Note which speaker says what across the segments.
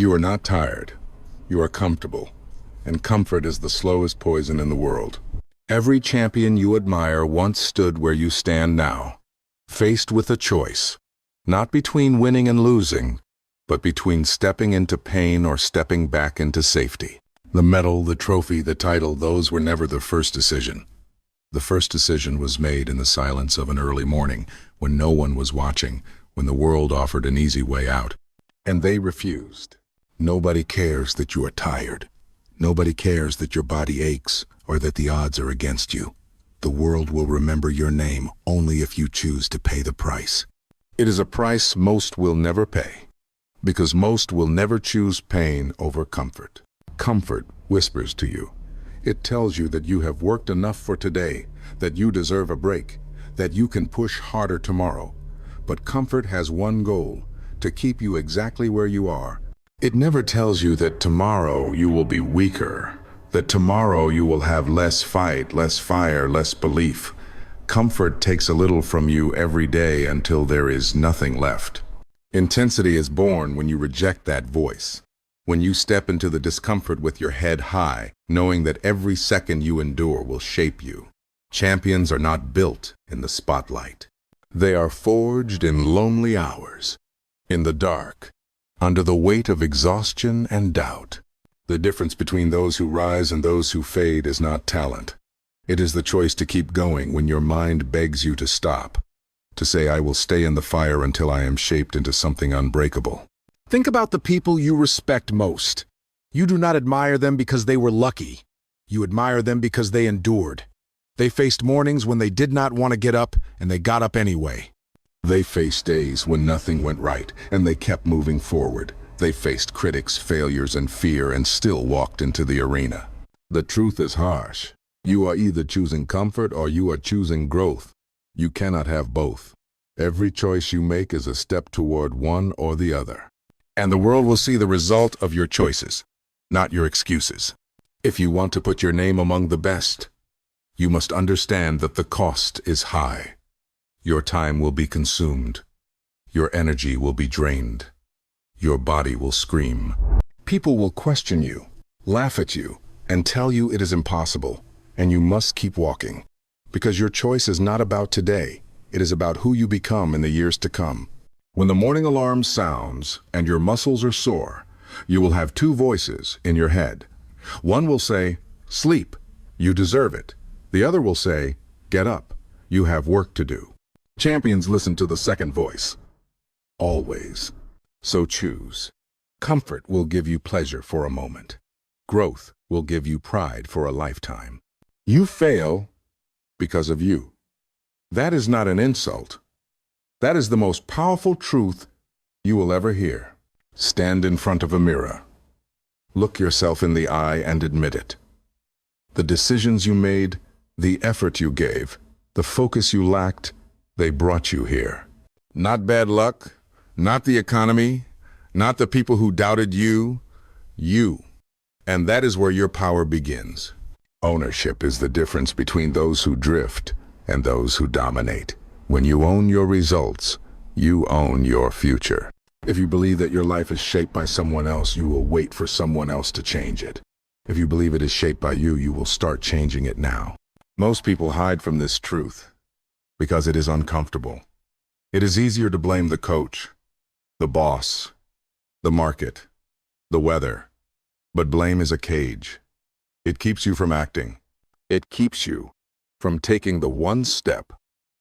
Speaker 1: You are not tired. You are comfortable. And comfort is the slowest poison in the world. Every champion you admire once stood where you stand now, faced with a choice, not between winning and losing, but between stepping into pain or stepping back into safety. The medal, the trophy, the title, those were never the first decision. The first decision was made in the silence of an early morning, when no one was watching, when the world offered an easy way out. And they refused. Nobody cares that you are tired. Nobody cares that your body aches or that the odds are against you. The world will remember your name only if you choose to pay the price. It is a price most will never pay, because most will never choose pain over comfort. Comfort whispers to you. It tells you that you have worked enough for today, that you deserve a break, that you can push harder tomorrow. But comfort has one goal, to keep you exactly where you are. It never tells you that tomorrow you will be weaker, that tomorrow you will have less fight, less fire, less belief. Comfort takes a little from you every day until there is nothing left. Intensity is born when you reject that voice. When you step into the discomfort with your head high, knowing that every second you endure will shape you. Champions are not built in the spotlight. They are forged in lonely hours, in the dark, under the weight of exhaustion and doubt. The difference between those who rise and those who fade is not talent. It is the choice to keep going when your mind begs you to stop, to say, I will stay in the fire until I am shaped into something unbreakable.
Speaker 2: Think about the people you respect most. You do not admire them because they were lucky. You admire them because they endured. They faced mornings when they did not want to get up, and they got up anyway.
Speaker 1: They faced days when nothing went right, and they kept moving forward. They faced critics, failures, and fear, and still walked into the arena. The truth is harsh. You are either choosing comfort or you are choosing growth. You cannot have both. Every choice you make is a step toward one or the other. And the world will see the result of your choices, not your excuses. If you want to put your name among the best, you must understand that the cost is high. Your time will be consumed. Your energy will be drained. Your body will scream. People will question you, laugh at you, and tell you it is impossible, and you must keep walking. Because your choice is not about today. It is about who you become in the years to come. When the morning alarm sounds and your muscles are sore, you will have two voices in your head. One will say, sleep, you deserve it. The other will say, get up, you have work to do. Champions listen to the second voice. Always. So choose. Comfort will give you pleasure for a moment. Growth will give you pride for a lifetime. You fail because of you. That is not an insult. That is the most powerful truth you will ever hear. Stand in front of a mirror. Look yourself in the eye and admit it. The decisions you made, the effort you gave, the focus you lacked, they brought you here. Not bad luck, not the economy, not the people who doubted you, you. And that is where your power begins. Ownership is the difference between those who drift and those who dominate. When you own your results, you own your future. If you believe that your life is shaped by someone else, you will wait for someone else to change it. If you believe it is shaped by you, you will start changing it now. Most people hide from this truth because it is uncomfortable. It is easier to blame the coach, the boss, the market, the weather. But blame is a cage. It keeps you from acting. It keeps you from taking the one step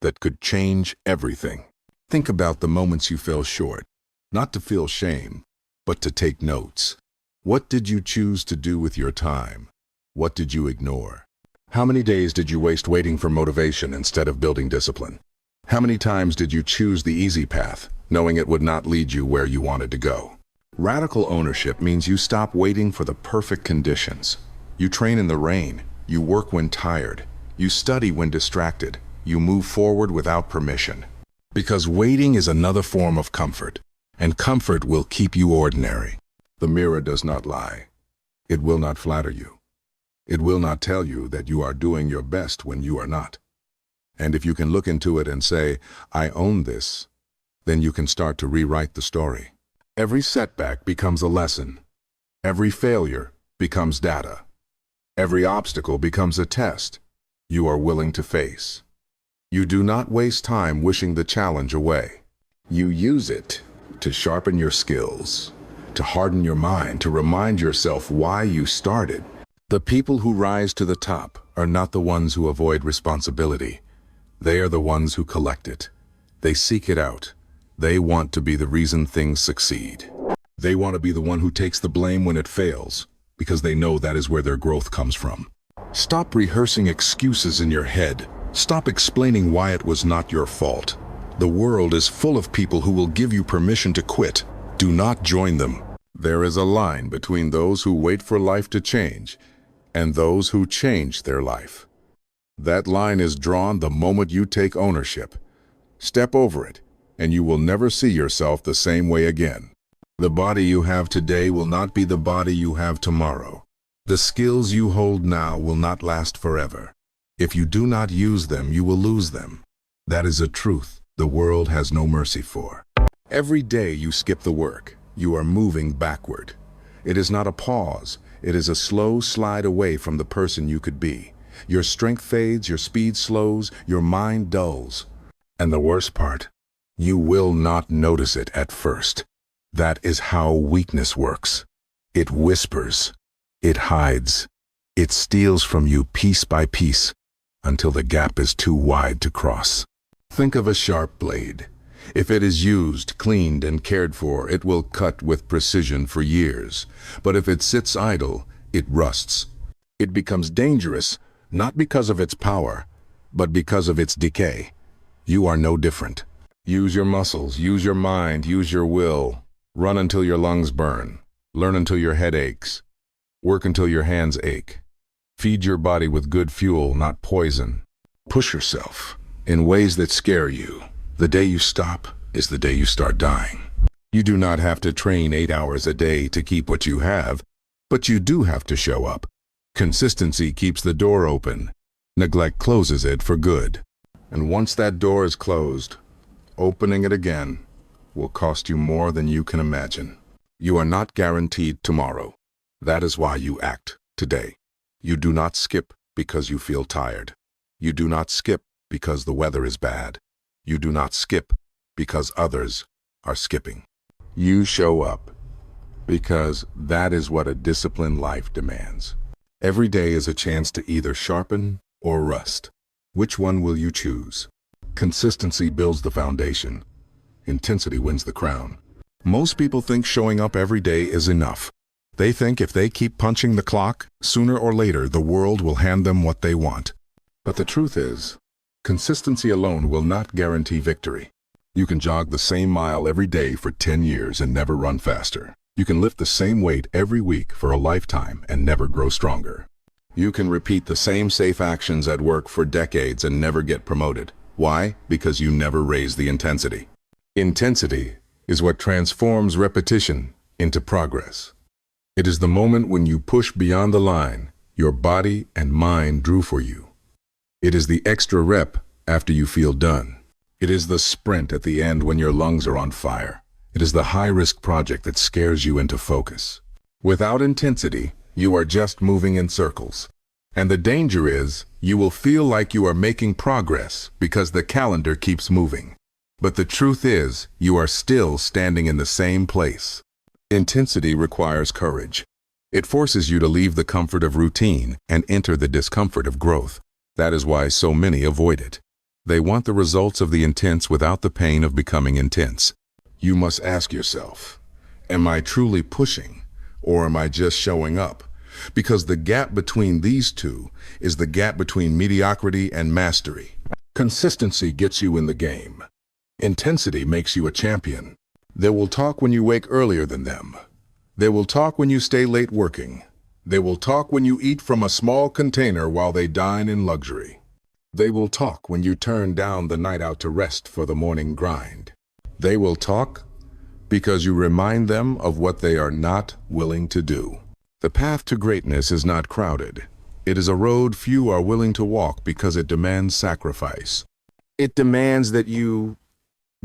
Speaker 1: that could change everything. Think about the moments you fell short, not to feel shame, but to take notes. What did you choose to do with your time? What did you ignore? How many days did you waste waiting for motivation instead of building discipline? How many times did you choose the easy path, knowing it would not lead you where you wanted to go? Radical ownership means you stop waiting for the perfect conditions. You train in the rain. You work when tired. You study when distracted. You move forward without permission. Because waiting is another form of comfort, and comfort will keep you ordinary. The mirror does not lie. It will not flatter you. It will not tell you that you are doing your best when you are not. And if you can look into it and say, I own this, then you can start to rewrite the story. Every setback becomes a lesson. Every failure becomes data. Every obstacle becomes a test you are willing to face. You do not waste time wishing the challenge away. You use it to sharpen your skills, to harden your mind, to remind yourself why you started. The people who rise to the top are not the ones who avoid responsibility. They are the ones who collect it. They seek it out. They want to be the reason things succeed. They want to be the one who takes the blame when it fails, because they know that is where their growth comes from. Stop rehearsing excuses in your head. Stop explaining why it was not your fault. The world is full of people who will give you permission to quit. Do not join them. There is a line between those who wait for life to change and those who change their life. That line is drawn the moment you take ownership. Step over it, and you will never see yourself the same way again. The body you have today will not be the body you have tomorrow. The skills you hold now will not last forever. If you do not use them, you will lose them. That is a truth the world has no mercy for. Every day you skip the work, you are moving backward. It is not a pause. It is a slow slide away from the person you could be. Your strength fades, your speed slows, your mind dulls. And the worst part, you will not notice it at first. That is how weakness works. It whispers. It hides. It steals from you piece by piece until the gap is too wide to cross. Think of a sharp blade. If it is used, cleaned, and cared for, it will cut with precision for years. But if it sits idle, it rusts. It becomes dangerous, not because of its power, but because of its decay. You are no different. Use your muscles, use your mind, use your will. Run until your lungs burn. Learn until your head aches. Work until your hands ache. Feed your body with good fuel, not poison. Push yourself in ways that scare you. The day you stop is the day you start dying. You do not have to train 8 hours a day to keep what you have, but you do have to show up. Consistency keeps the door open. Neglect closes it for good. And once that door is closed, opening it again will cost you more than you can imagine. You are not guaranteed tomorrow. That is why you act today. You do not skip because you feel tired. You do not skip because the weather is bad. You do not skip because others are skipping. You show up because that is what a disciplined life demands. Every day is a chance to either sharpen or rust. Which one will you choose? Consistency builds the foundation. Intensity wins the crown. Most people think showing up every day is enough. They think if they keep punching the clock, sooner or later the world will hand them what they want. But the truth is, consistency alone will not guarantee victory. You can jog the same mile every day for 10 years and never run faster. You can lift the same weight every week for a lifetime and never grow stronger. You can repeat the same safe actions at work for decades and never get promoted. Why? Because you never raise the intensity. Intensity is what transforms repetition into progress. It is the moment when you push beyond the line your body and mind drew for you. It is the extra rep after you feel done. It is the sprint at the end when your lungs are on fire. It is the high-risk project that scares you into focus. Without intensity, you are just moving in circles. And the danger is, you will feel like you are making progress because the calendar keeps moving. But the truth is, you are still standing in the same place. Intensity requires courage. It forces you to leave the comfort of routine and enter the discomfort of growth. That is why so many avoid it. They want the results of the intense without the pain of becoming intense. You must ask yourself, am I truly pushing, or am I just showing up? Because the gap between these two is the gap between mediocrity and mastery. Consistency gets you in the game. Intensity makes you a champion. They will talk when you wake earlier than them. They will talk when you stay late working. They will talk when you eat from a small container while they dine in luxury. They will talk when you turn down the night out to rest for the morning grind. They will talk because you remind them of what they are not willing to do. The path to greatness is not crowded. It is a road few are willing to walk because it demands sacrifice. It demands that you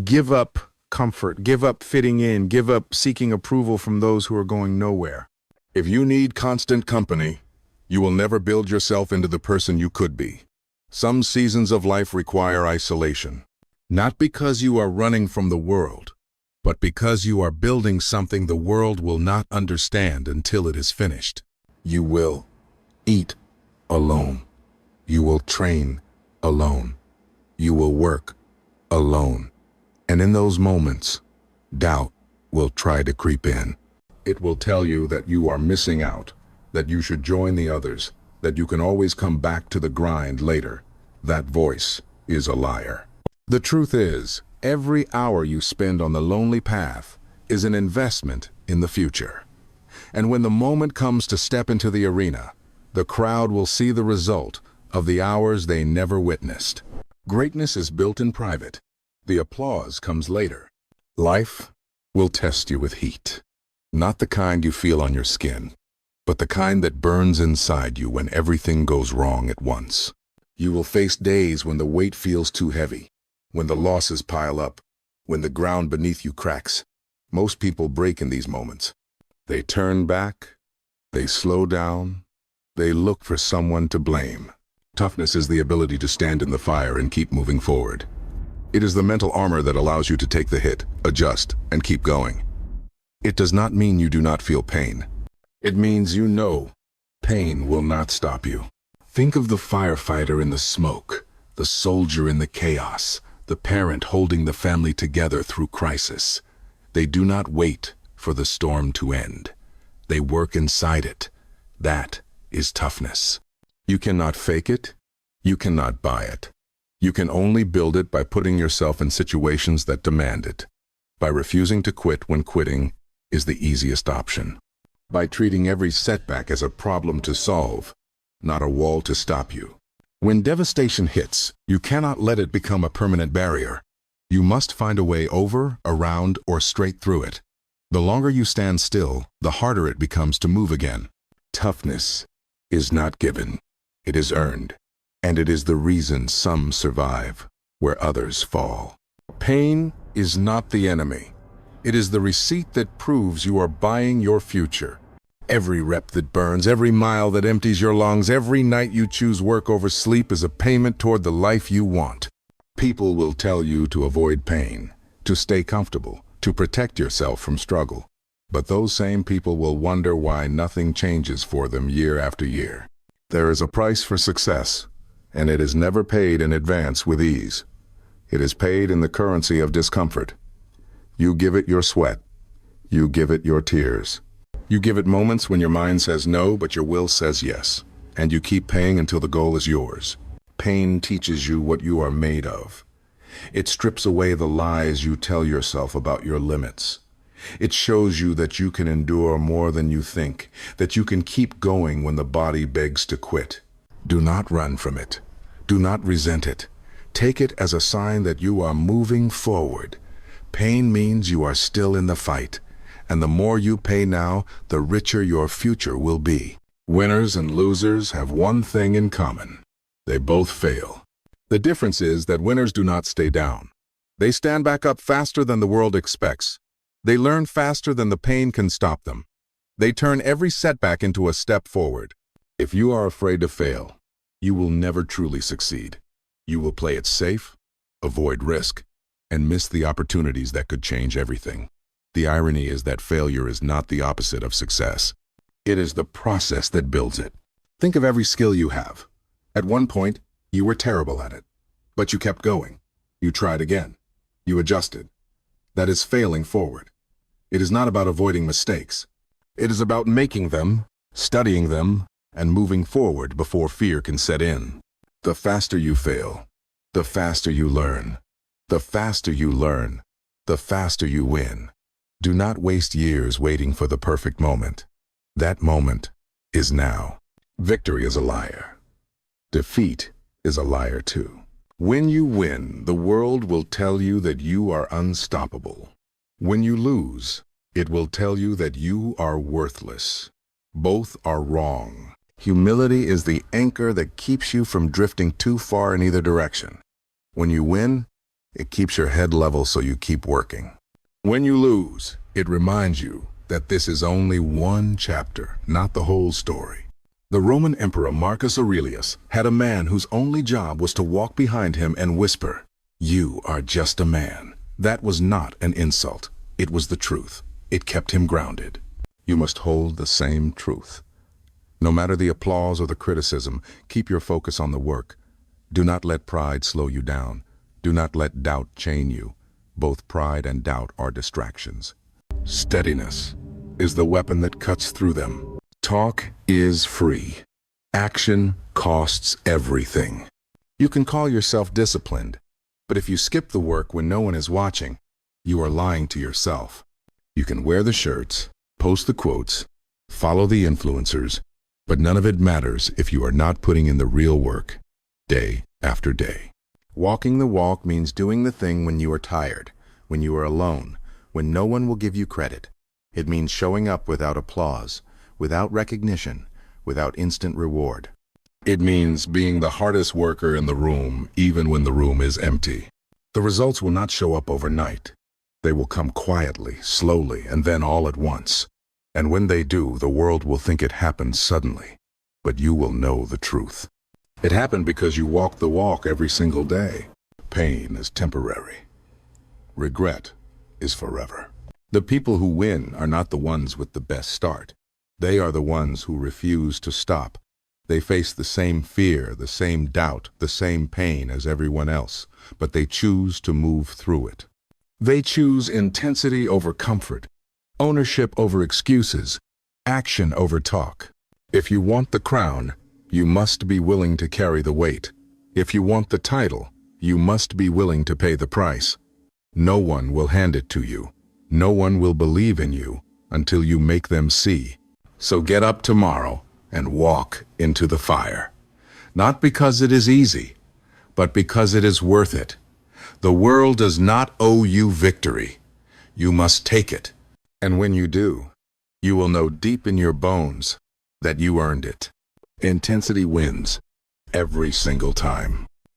Speaker 1: give up
Speaker 2: comfort, give up fitting in, give up seeking approval from those who are going nowhere.
Speaker 1: If you need constant company, you will never build yourself into the person you could be. Some seasons of life require isolation, not because you are running from the world, but because you are building something the world will not understand until it is finished. You will eat alone. You will train alone. You will work alone. And in those moments, doubt will try to creep in. It will tell you that you are missing out, that you should join the others, that you can always come back to the grind later. That voice is a liar. The truth is, every hour you spend on the lonely path is an investment in the future. And when the moment comes to step into the arena, the crowd will see the result of the hours they never witnessed. Greatness is built in private. The applause comes later. Life will test you with heat. Not the kind you feel on your skin, but the kind that burns inside you when everything goes wrong at once. You will face days when the weight feels too heavy, when the losses pile up, when the ground beneath you cracks. Most people break in these moments. They turn back, they slow down, they look for someone to blame. Toughness is the ability to stand in the fire and keep moving forward. It is the mental armor that allows you to take the hit, adjust, and keep going. It does not mean you do not feel pain. It means you know pain will not stop you. Think of the firefighter in the smoke, the soldier in the chaos, the parent holding the family together through crisis. They do not wait for the storm to end. They work inside it. That is toughness. You cannot fake it. You cannot buy it. You can only build it by putting yourself in situations that demand it, by refusing to quit when quitting is the easiest option, by treating every setback as a problem to solve, not a wall to stop you. When devastation hits, you cannot let it become a permanent barrier. You must find a way over, around, or straight through it. The longer you stand still, the harder it becomes to move again. Toughness is not given. It is earned. And it is the reason some survive where others fall. Pain is not the enemy. It is the receipt that proves you are buying your future. Every rep that burns, every mile that empties your lungs, every night you choose work over sleep is a payment toward the life you want. People will tell you to avoid pain, to stay comfortable, to protect yourself from struggle. But those same people will wonder why nothing changes for them year after year. There is a price for success, and it is never paid in advance with ease. It is paid in the currency of discomfort. You give it your sweat. You give it your tears. You give it moments when your mind says no, but your will says yes. And you keep paying until the goal is yours. Pain teaches you what you are made of. It strips away the lies you tell yourself about your limits. It shows you that you can endure more than you think, that you can keep going when the body begs to quit. Do not run from it. Do not resent it. Take it as a sign that you are moving forward. Pain means you are still in the fight, and the more you pay now, the richer your future will be. Winners and losers have one thing in common. They both fail. The difference is that winners do not stay down. They stand back up faster than the world expects. They learn faster than the pain can stop them. They turn every setback into a step forward. If you are afraid to fail, you will never truly succeed. You will play it safe, avoid risk, and miss the opportunities that could change everything. The irony is that failure is not the opposite of success. It is the process that builds it. Think of every skill you have. At one point, you were terrible at it, but you kept going. You tried again. You adjusted. That is failing forward. It is not about avoiding mistakes. It is about making them, studying them, and moving forward before fear can set in. The faster you fail, the faster you learn. The faster you learn, the faster you win. Do not waste years waiting for the perfect moment. That moment is now. Victory is a liar. Defeat is a liar too. When you win, the world will tell you that you are unstoppable. When you lose, it will tell you that you are worthless. Both are wrong. Humility is the anchor that keeps you from drifting too far in either direction. When you win, it keeps your head level so you keep working. When you lose, it reminds you that this is only one chapter, not the whole story. The Roman Emperor Marcus Aurelius had a man whose only job was to walk behind him and whisper, "You are just a man." That was not an insult. It was the truth. It kept him grounded. You must hold the same truth. No matter the applause or the criticism, keep your focus on the work. Do not let pride slow you down. Do not let doubt chain you. Both pride and doubt are distractions. Steadiness is the weapon that cuts through them. Talk is free. Action costs everything. You can call yourself disciplined, but if you skip the work when no one is watching, you are lying to yourself. You can wear the shirts, post the quotes, follow the influencers, but none of it matters if you are not putting in the real work, day after day. Walking the walk means doing the thing when you are tired, when you are alone, when no one will give you credit. It means showing up without applause, without recognition, without instant reward. It means being the hardest worker in the room, even when the room is empty. The results will not show up overnight. They will come quietly, slowly, and then all at once. And when they do, the world will think it happened suddenly. But you will know the truth. It happened because you walked the walk every single day. Pain is temporary. Regret is forever. The people who win are not the ones with the best start. They are the ones who refuse to stop. They face the same fear, the same doubt, the same pain as everyone else, but they choose to move through it. They choose intensity over comfort, ownership over excuses, action over talk. If you want the crown, you must be willing to carry the weight. If you want the title, you must be willing to pay the price. No one will hand it to you. No one will believe in you until you make them see. So get up tomorrow and walk into the fire. Not because it is easy, but because it is worth it. The world does not owe you victory. You must take it. And when you do, you will know deep in your bones that you earned it. Intensity wins every single time.